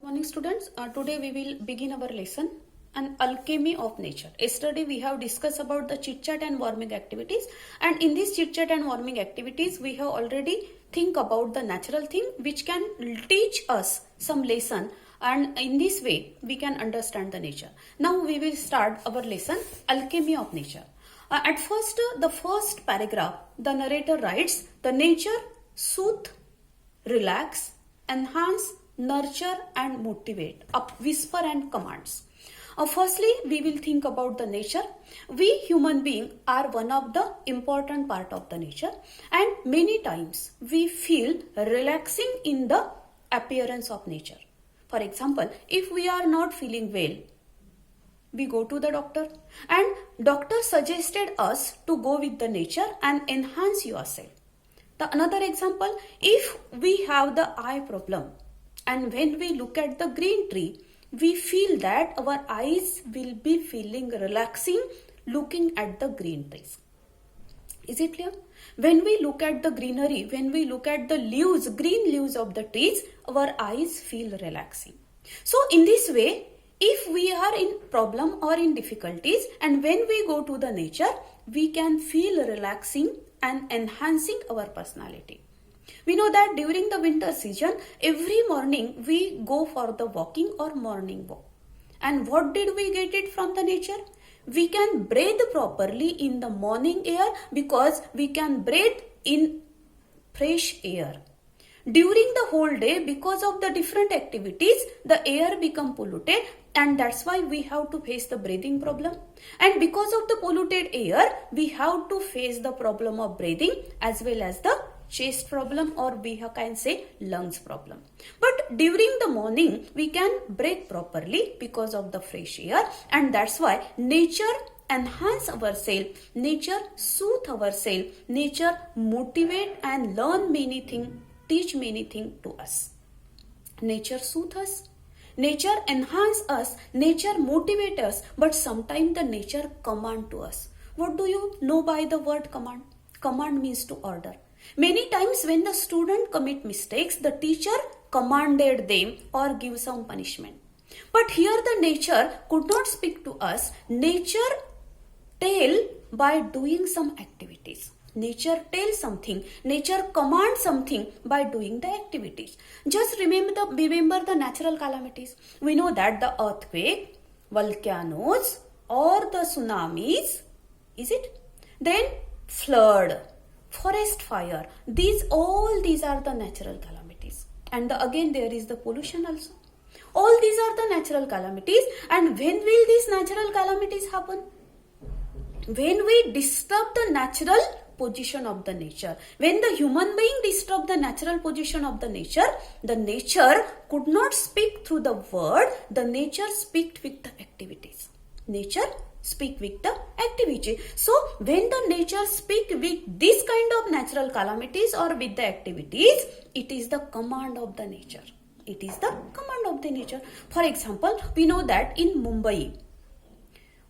Morning students, today we will begin our lesson on alchemy of nature. Yesterday we have discussed about the chit chat and warming activities, and in this chit chat and warming activities we have already think about the natural thing which can teach us some lesson, and in this way we can understand the nature. Now we will start our lesson alchemy of nature. At first, the first paragraph, the narrator writes, the nature soothe, relax, enhance, nurture and motivate, whisper and commands. Firstly, we will think about the nature. We human beings are one of the important part of the nature, and many times we feel relaxing in the appearance of nature. For example, if we are not feeling well, we go to the doctor, and doctor suggested us to go with the nature and enhance yourself. The another example, if we have the eye problem, and when we look at the green tree, we feel that our eyes will be feeling relaxing looking at the green trees. Is it clear? When we look at the greenery, when we look at the leaves, green leaves of the trees, our eyes feel relaxing. So in this way, if we are in problem or in difficulties, and when we go to the nature, we can feel relaxing and enhancing our personality. We know that during the winter season, every morning we go for the walking or morning walk. And what did we get it from the nature? We can breathe properly in the morning air because we can breathe in fresh air. During the whole day, because of the different activities, the air become polluted, and that's why we have to face the breathing problem. And because of the polluted air, we have to face the problem of breathing as well as the chest problem, or we can say lungs problem. But during the morning, we can breathe properly because of the fresh air, and that's why nature enhance ourselves, nature soothe ourselves, nature motivate and learn many things, teach many things to us. Nature soothe us, nature enhance us, nature motivate us, but sometimes the nature command to us. What do you know by the word command? Command means to order. Many times when the student commit mistakes, the teacher commanded them or give some punishment. But here the nature could not speak to us. Nature tell by doing some activities. Nature tells something. Nature commands something by doing the activities. Just remember the natural calamities. We know that the earthquake, volcanoes or the tsunamis, is it? Then flood, forest fire, all these are the natural calamities. And again there is the pollution also. All these are the natural calamities. And when will these natural calamities happen? When we disturb the natural position of the nature. When the human being disturb the natural position of the nature could not speak through the word, the nature speak with the activities. Nature speak with the activity. So when the nature speak with this kind of natural calamities or with the activities, it is the command of the nature. It is the command of the nature. For example, we know that in Mumbai,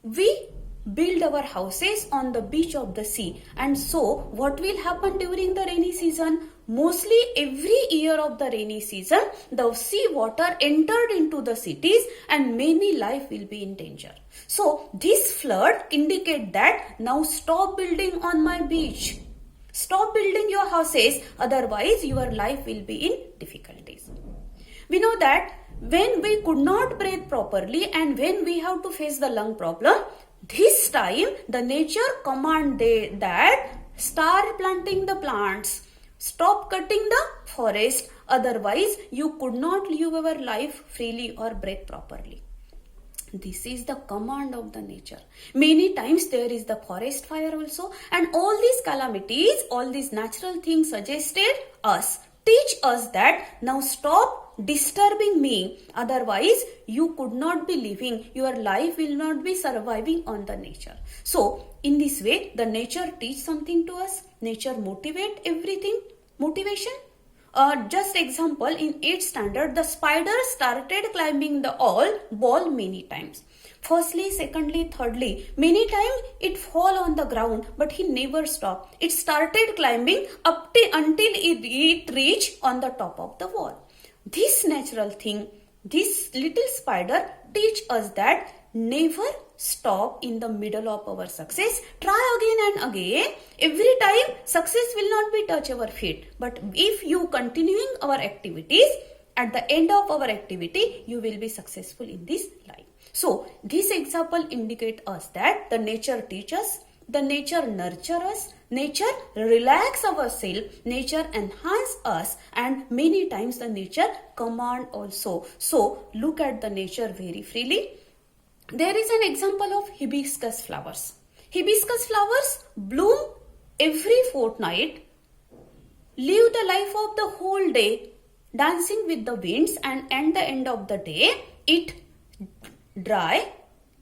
we build our houses on the beach of the sea, and so what will happen during the rainy season? Mostly every year of the rainy season, the sea water entered into the cities and many life will be in danger. So this flood indicate that now stop building on my beach. Stop building your houses, otherwise your life will be in difficulties. We know that when we could not breathe properly and when we have to face the lung problem, this time the nature commanded that start planting the plants, stop cutting the forest, otherwise you could not live your life freely or breathe properly. This is the command of the nature. Many times there is the forest fire also, and all these calamities, all these natural things suggested us, teach us that now stop disturbing me, otherwise you could not be living, your life will not be surviving on the nature. So in this way the nature teach something to us, nature motivate everything. Motivation, just example, in 8th standard the spider started climbing the wall many times. Firstly, secondly, thirdly, many times it fall on the ground, but he never stopped. It started climbing until it reached on the top of the wall. This natural thing this little spider teach us that never stop in the middle of our success. Try again and again. Every time success will not be touch our feet, but if you continuing our activities, at the end of our activity you will be successful in this life. So this example indicate us that the nature teaches, the nature nurture us, nature relax ourselves, nature enhance us, and many times the nature command also. So look at the nature very freely. There is an example of hibiscus flowers. Hibiscus flowers bloom every fortnight, live the life of the whole day, dancing with the winds, and at the end of the day, it dry,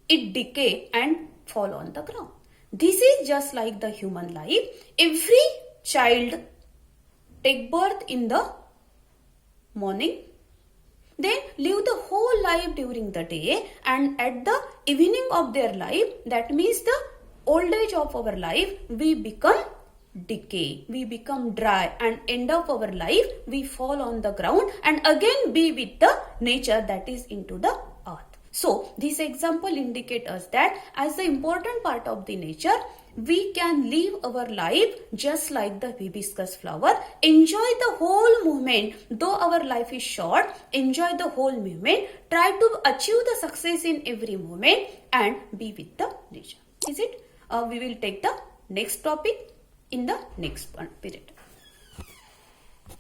it decay and fall on the ground. This is just like the human life. Every child take birth in the morning, then live the whole life during the day, and at the evening of their life, that means the old age of our life, we become decay, we become dry, and end of our life we fall on the ground and again be with the nature, that is into the earth. So this example indicate us that as the important part of the nature, we can live our life just like the hibiscus flower. Enjoy the whole movement. Though our life is short, enjoy the whole movement. Try to achieve the success in every moment and be with the nature. Is it? We will take the next topic in the next period.